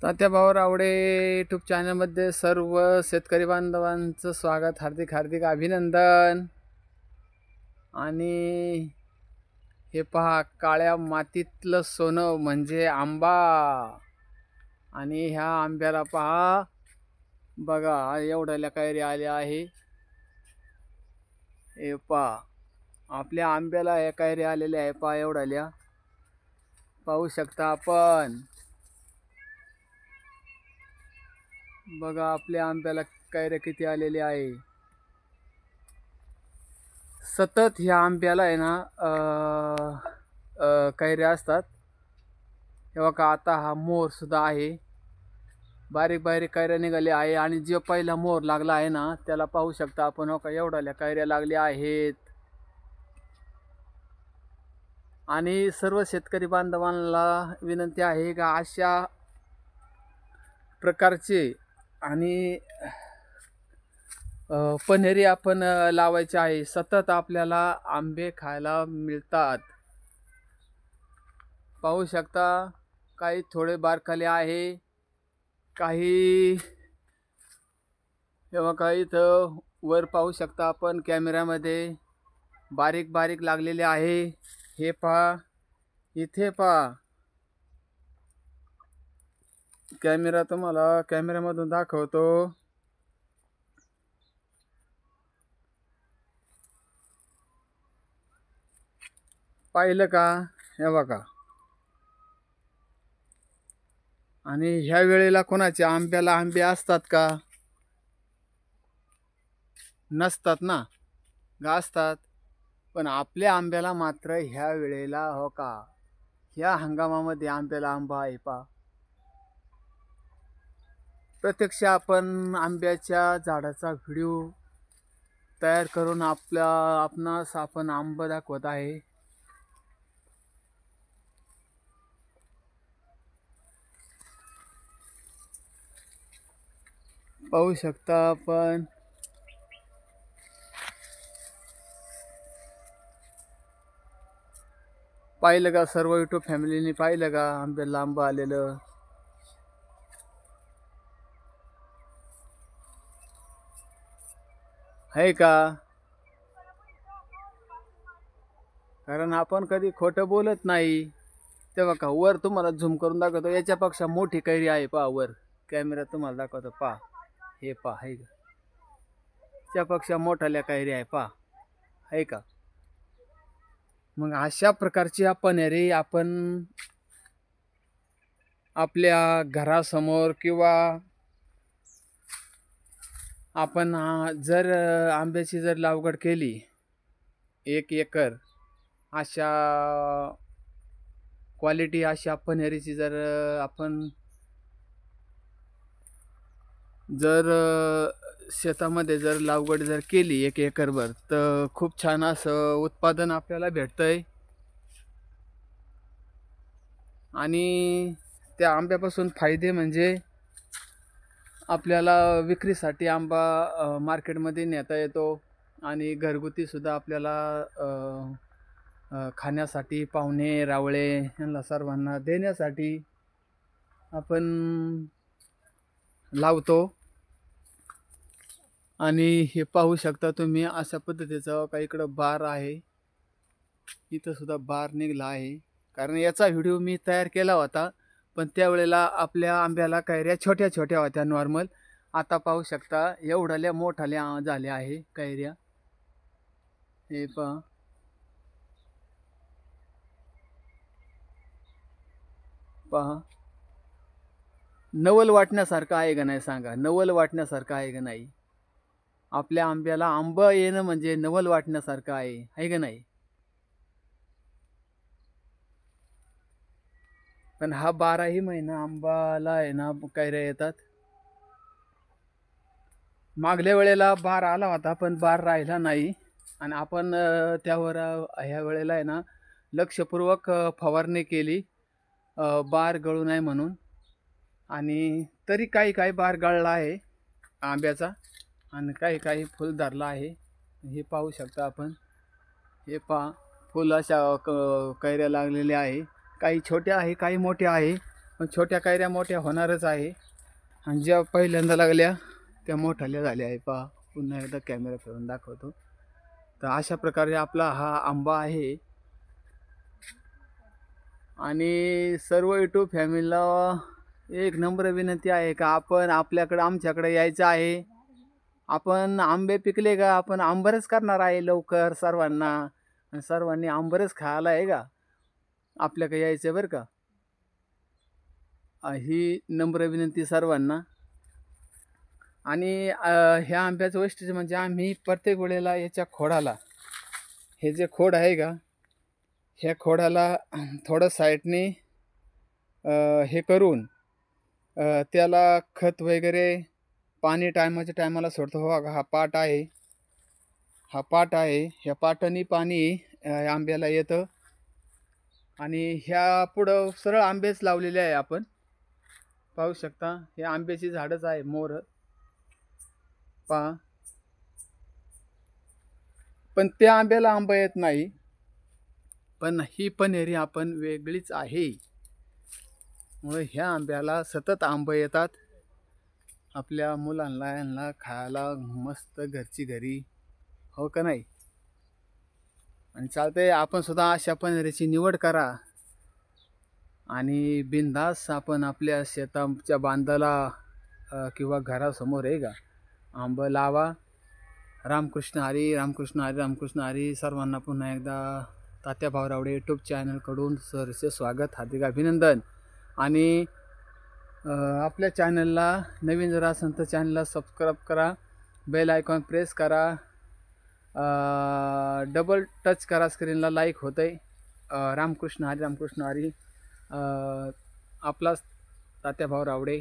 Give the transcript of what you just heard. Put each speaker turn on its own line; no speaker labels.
तात्या भाऊ रावडे यूट्यूब चॅनलमध्ये सर्व शेतकरी बांधवांचं स्वागत, हार्दिक हार्दिक अभिनंदन. आणि हे पहा, काळ्या मातीतलं सोनं म्हणजे आंबा. आणि ह्या आंब्याला पहा, बघा एवढ्याला कैरी आले आहे. हे पहा, आपल्या आंब्याला ह्या कैरी आलेल्या आहे. पहा एवढ्याला पाहू शकता आपण. बघा आपल्या आंब्याला कैऱ्या किती आलेले आहे. सतत ह्या आंब्याला आहे ना कैऱ्या असतात. हे बघा, आता हा मोर सुद्धा आहे. बारीक बारीक कैऱ्या निघाले आहे. आणि जो पहिला मोर लागला आहे ना, त्याला पाहू शकता आपण. हो का, एवढ्या कैऱ्या लागल्या आहेत. आणि सर्व शेतकरी बांधवांना विनंती आहे का अशा प्रकारचे आणि पनेरी आपण लावायचे आहे. सतत आपल्याला आंबे खायला मिळतात. पाहू शकता, काही थोडे बारकाले आहे, काही तेव्हा काही इथं वर पाहू शकता आपण कॅमेऱ्यामध्ये बारीक बारीक लागलेले आहे. हे पहा, इथे पहा. कॅमेरा तुम्हाला कॅमेऱ्यामधून दाखवतो. पाहिलं का? हे बघा. आणि ह्या वेळेला कोणाच्या आंब्याला आंबे असतात का? नसतात ना, गाजतात. पण आपल्या आंब्याला मात्र ह्या वेळेला, हो का, ह्या हंगामामध्ये आंब्याला आंबा आहे. पा प्रत्यक्ष आपण आंब्याच्या झाडाचा व्हिडिओ तयार करून आपणास आपण आंबा दाखवत आहे. पाहू शकता आपण. पाहिलं का? सर्व यूट्यूब फॅमिलीने पाहिलं का आंब्याला आंबा आलेलं? आहे का? कारण आपण कधी खोटं बोलत नाही. तेव्हा का वर तुम्हाला झूम करून दाखवतो. याच्यापेक्षा मोठी कैरी आहे. पहा वर कॅमेरा तुम्हाला दाखवतो. पहा, हे पहा, आहे का? त्यापेक्षा मोठाल्या कैरी आहे. पहा, आहे का? मग अशा प्रकारची पनेरी आपण आपल्या घरासमोर किंवा आपण जर आंब्याची जर लागवड केली 1 एकर, अशा क्वालिटी अशा पनेरीची जर आपण जर शेतामध्ये जर लागवड जर केली 1 एकरभर, तर खूप छान असं उत्पादन आपल्याला भेटतंय. आणि त्या आंब्यापासून फायदे म्हणजे आपल्याला विक्रीसाठी आंबा मार्केटमध्ये नेता येतो. आणि घरगुती सुद्धा आपल्याला खाण्यासाठी, पाहुणे रावळे यांना सर्वांना देण्यासाठी आपण लावतो. आणि हे पाहू शकता तुम्ही, अशा पद्धतीचं काही इकडं बार आहे. इथं सुद्धा बार निघला आहे. कारण याचा व्हिडिओ मी तयार केला होता, पण त्यावेळेला आपल्या आंब्याला कैऱ्या छोट्या छोट्या होत्या, नॉर्मल. आता पाहू शकता एवढ्याल्या मोठाल्या झाल्या आहे कैऱ्या. हे पहा. पहा, नवल वाटण्यासारखं आहे का नाही सांगा? नवल वाटण्यासारखं आहे का नाही? आपल्या आंब्याला आंबा येणं म्हणजे नवल वाटण्यासारखं आहे का नाही? पण हा 12ही महिना आंबाला आहे ना कैऱ्या येतात. मागल्या वेळेला बार आला होता, पण बार राहिला नाही. आणि आपण त्यावर ह्या वेळेला आहे ना लक्षपूर्वक फवारणी केली, बार गळू नये म्हणून. आणि तरी काही काही बार गळला आहे आंब्याचा, आणि काही काही फुल धरला आहे. हे पाहू शकता आपण. हे पहा, फुल अशा कैऱ्या लागलेल्या आहे. काही छोट्या आहे, काही मोठ्या आहे. पण छोट्या कैऱ्या मोठ्या होणारच आहे. आणि ज्या पहिल्यांदा लागल्या त्या मोठ्याल्या झाल्या आहे. पहा, पुन्हा एकदा कॅमेरा फिरून दाखवतो. तर अशा प्रकारे आपला हा आंबा आहे. आणि सर्व यूट्यूब फॅमिलीला एक नम्र विनंती आहे का आपण आमच्याकडे यायचं आहे. आपण आंबे पिकले का आपण आंबरच करणार आहे लवकर सर्वांना. आणि सर्वांनी आंबरच खायला आहे का आपल्याकडे यायचं बरं का. ही नम्र विनंती सर्वांना. आणि ह्या आंब्याचं वैशिष्ट्य म्हणजे आम्ही प्रत्येक वेळेला याच्या खोडाला, हे जे खोड आहे का, ह्या खोडाला थोडं साईडने हे करून त्याला खत वगैरे पाणी टायमाच्या टायमाला सोडतो. हो, हा पाट आहे, हा पाट आहे. ह्या पाटाने पाणी आंब्याला येतं. आणि ह्या पुढं सरळ आंबेच लावलेले आहे. आपण पाहू शकता हे आंब्याची झाडच आहे, मोर पहा. पण त्या आंब्याला आंबा येत नाही. पण ही पनेरी आपण वेगळीच आहे. मुळे ह्या आंब्याला सतत आंबे येतात. आपल्या मुलांना यांना खायला मस्त घरची घरी, हो का नाही. आणि चालतंय, आपण सुद्धा अशा पनेरीची निवड करा. आणि बिनधास्त आपण आपल्या शेताच्या बांधाला किंवा घरासमोर आहे का आंबं लावा. रामकृष्ण हरी, रामकृष्ण हरी, रामकृष्ण हरी. सर्वांना पुन्हा एकदा तात्या भाऊरावडे यूट्यूब चॅनलकडून सरसे स्वागत, हार्दिक अभिनंदन. आणि आपल्या चॅनलला नवीन जर असेल तर चॅनलला सबस्क्राईब करा, बेल आयकॉन प्रेस करा, डबल टच करा स्क्रीनला, लाईक होतं आहे. रामकृष्ण हरी, रामकृष्ण हरी. आपला तात्या भाऊरावडे.